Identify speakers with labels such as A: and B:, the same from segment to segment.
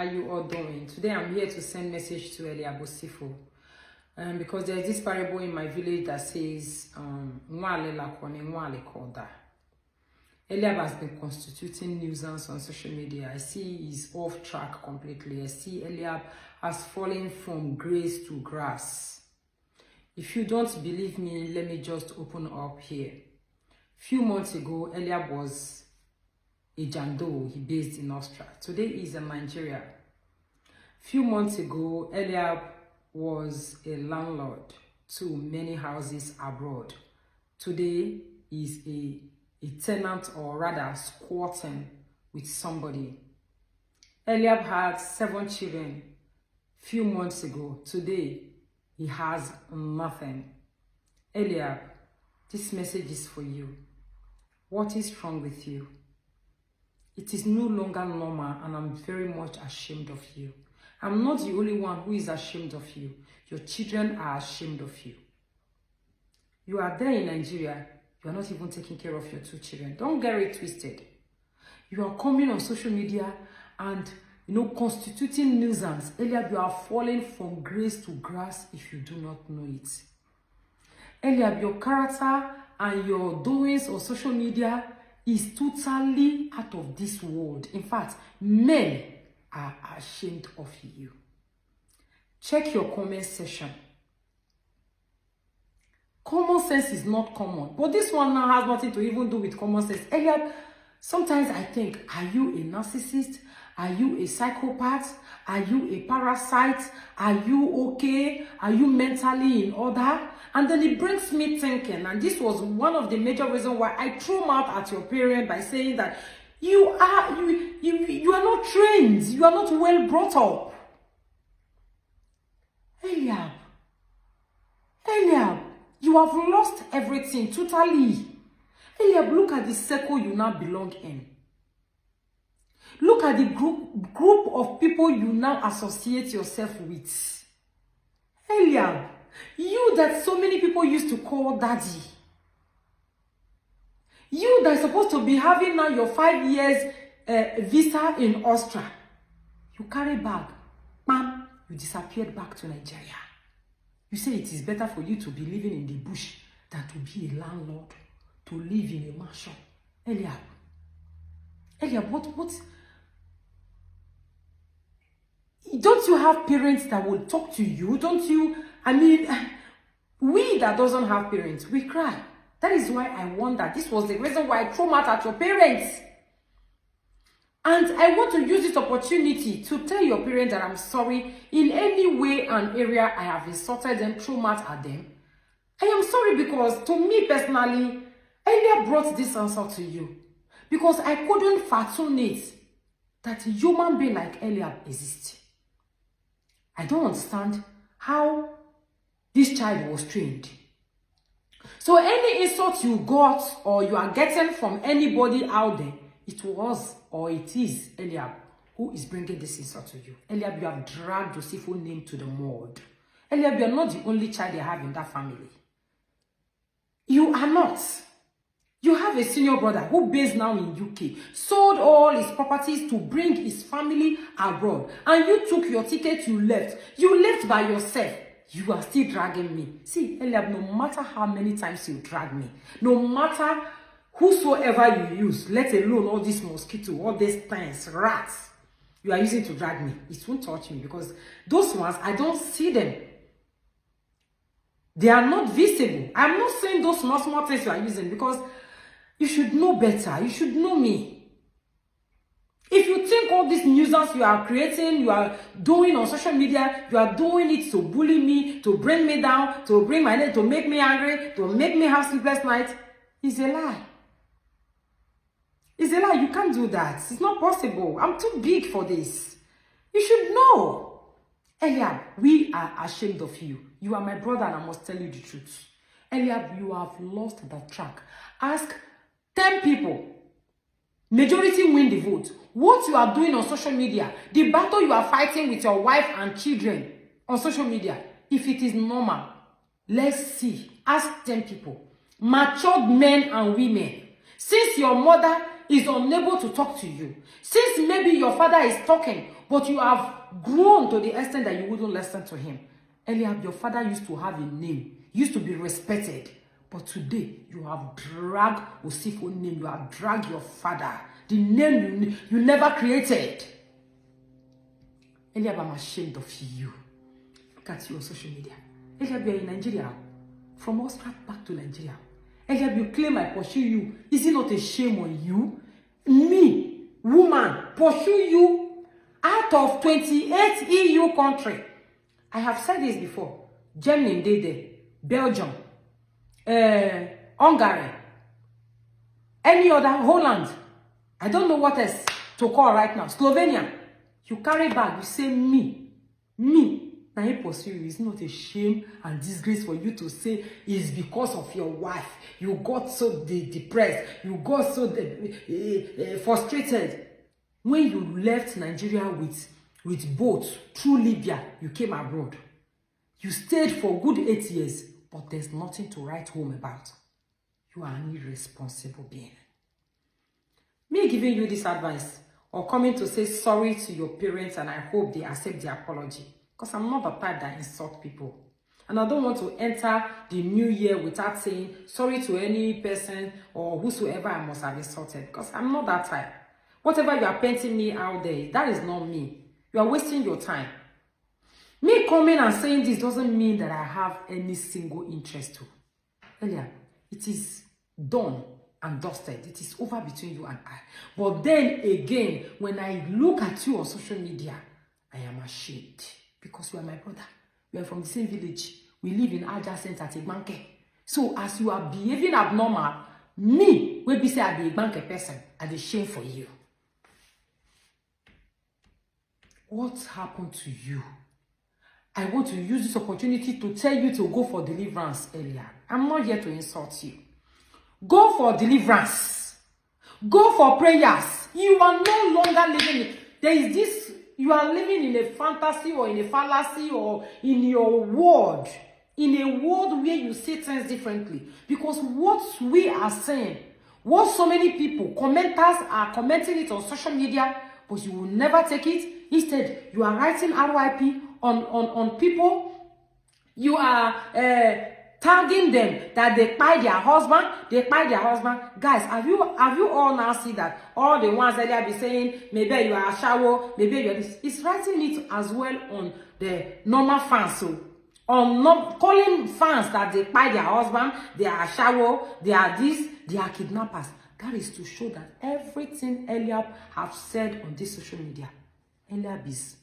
A: How you all doing? Today I'm here to send message to Elliab because there's this parable in my village that says Elliab has been constituting nuisance on social media. I see he's off track completely. I see Elliab has fallen from grace to grass. If you don't believe me, let me just open up here. Few months ago, Elliab was a Jando, he based in Austria. Today he's in Nigeria. Few months ago, Elliab was a landlord to many houses abroad. Today he's a tenant, or rather squatting with somebody. Elliab had 7 children few months ago. Today he has nothing. Elliab, this message is for you. What is wrong with you? It is no longer normal, and I'm very much ashamed of you. I'm not the only one who is ashamed of you. Your children are ashamed of you. You are there in Nigeria. You are not even taking care of your 2 children. Don't get it twisted. You are coming on social media and, constituting nuisance. Elliab, you are falling from grace to grass if you do not know it. Elliab, your character and your doings on social media is totally out of this world. In fact, men are ashamed of you. Check your comment section. Common sense is not common, but this one now has nothing to even do with common sense. Elliab, sometimes I think, are you a narcissist? Are you a psychopath? Are you a parasite? Are you okay? Are you mentally in order? And then it brings me thinking, and this was one of the major reasons why I threw him out at your parent by saying that you are not trained, you are not well brought up. Elliab, you have lost everything totally. Elliab, look at the circle you now belong in. Look at the group of people you now associate yourself with. Elliab, you that so many people used to call daddy. You that are supposed to be having now your 5 years visa in Austria. You carry bag. Ma'am, you disappeared back to Nigeria. You say it is better for you to be living in the bush than to be a landlord, to live in a mansion. Elliab, what? Don't you have parents that will talk to you? Don't you? I mean, we that doesn't have parents, we cry. That is why I wonder. This was the reason why I threw out at your parents. And I want to use this opportunity to tell your parents that I'm sorry in any way and area I have insulted them, threw out at them. I am sorry because to me personally, Elliab brought this answer to you. Because I couldn't fathom it that a human being like Elliab exists. I don't understand how this child was trained. So any insult you got or you are getting from anybody out there, it was or it is Elliab who is bringing this insult to you. Elliab, you have dragged Joseph's name to the mud. Elliab, you are not the only child they have in that family. You are not. You have a senior brother who based now in UK, sold all his properties to bring his family abroad. And you took your ticket, you left. You left by yourself. You are still dragging me. See, Elliab, no matter how many times you drag me, no matter whosoever you use, let alone all these mosquitoes, all these things, rats, you are using to drag me, it won't touch me because those ones, I don't see them. They are not visible. I'm not saying those small things you are using because you should know better. You should know me. If you think all this nuisance you are creating, you are doing on social media, you are doing it to bully me, to bring me down, to bring my name, to make me angry, to make me have sleepless nights, it's a lie. It's a lie. You can't do that. It's not possible. I'm too big for this. You should know. Elliab, we are ashamed of you. You are my brother and I must tell you the truth. Elliab, you have lost the track. Ask 10 people. Majority win the vote. What you are doing on social media, the battle you are fighting with your wife and children on social media, if it is normal, let's see. Ask 10 people. Matured men and women. Since your mother is unable to talk to you, since maybe your father is talking, but you have grown to the extent that you wouldn't listen to him. Elliab, your father used to have a name, used to be respected. But today, you have dragged Osifo's name, you have dragged your father, the name you never created. Elliab, I'm ashamed of you. Look at you on social media. Elliab, you're in Nigeria. From Austria back to Nigeria. Elliab, you claim I pursue you. Is it not a shame on you? Me, woman, pursue you out of 28 EU countries. I have said this before. Germany did there. Belgium. Hungary. Any other. Holland. I don't know what else to call right now. Slovenia. You carry bag. You say me. Now you pursue you. It's not a shame and disgrace for you to say it's because of your wife. You got so depressed. You got so frustrated. When you left Nigeria with boats through Libya, you came abroad. You stayed for good 8 years, but there's nothing to write home about. You are an irresponsible being. Me giving you this advice or coming to say sorry to your parents, and I hope they accept the apology, because I'm not the type that insult people. And I don't want to enter the new year without saying sorry to any person or whosoever I must have insulted, because I'm not that type. Whatever you are painting me out there, that is not me. You are wasting your time. Me coming and saying this doesn't mean that I have any single interest to. Elliab, it is done and dusted. It is over between you and I. But then again, when I look at you on social media, I am ashamed. Because you are my brother. We are from the same village. We live in adjacent at Igbanke. So as you are behaving abnormal, me, will be say I be a Igbanke person, I be shame for you. What happened to you? I want to use this opportunity to tell you to go for deliverance, Elliab. I'm not here to insult you. Go for deliverance. Go for prayers. You are no longer living. There is this, you are living in a fantasy or in a fallacy or in your world. In a world where you see things differently. Because what we are saying, what so many people, commenters are commenting it on social media, but you will never take it. Instead, you are writing RIP on people. You are tagging them that they kpai their husband. They kpai their husband. Guys, have you all now see that all the ones that they be saying, maybe you are a shower, maybe you are this. It's writing it as well on the normal fans. So on not calling fans that they kpai their husband, they are a shower, they are this, they are kidnappers. That is to show that everything Elliab have said on this social media, Elliab is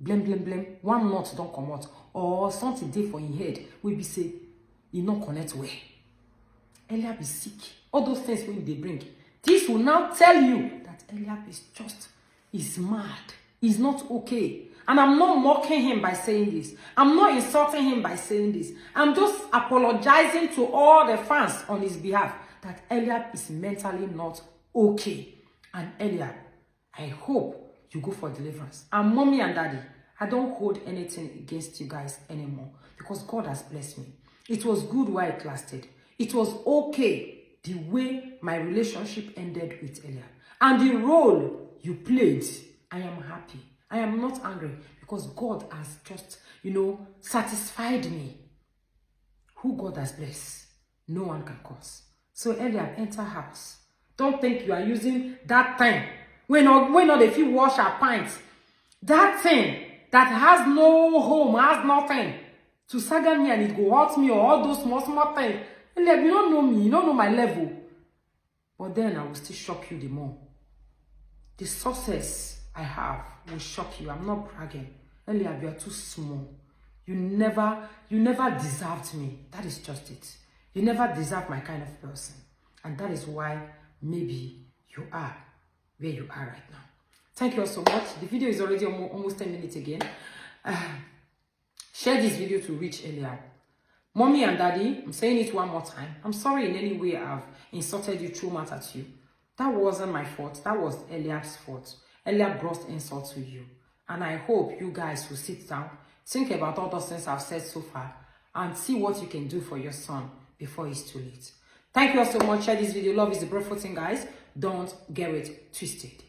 A: blem. One month don't come out. Or something day for in head. We be say, you not connect well. Elliab is sick. All those things when they bring. This will now tell you that Elliab is mad. He's not okay. And I'm not mocking him by saying this. I'm not insulting him by saying this. I'm just apologizing to all the fans on his behalf that Elliab is mentally not okay. And Elliab, I hope you go for deliverance. And mommy and daddy, I don't hold anything against you guys anymore because God has blessed me. It was good while it lasted. It was okay the way my relationship ended with Elliab. And the role you played, I am happy. I am not angry because God has just, satisfied me. Who God has blessed, no one can cause. So Elliab, enter house. Don't think you are using that thing. When not if you wash our pints. That thing that has no home, has nothing. To saga me and it go hurt me or all those small things. Elliab, you don't know me, you don't know my level. But then I will still shock you the more. The success I have will shock you. I'm not bragging. Elliab, you are too small. You never deserved me. That is just it. You never deserve my kind of person. And that is why maybe you are where you are right now. Thank you all so much. The video is already almost 10 minutes again. Share this video to reach Elliab. Mommy and daddy, I'm saying it one more time. I'm sorry in any way I've insulted you, thrown out at you. That wasn't my fault. That was Elliab's fault. Elliab brought insult to you. And I hope you guys will sit down, think about all those things I've said so far, and see what you can do for your son before it's too late. Thank you all so much. Share this video. Love is the beautiful thing, guys. Don't get it twisted.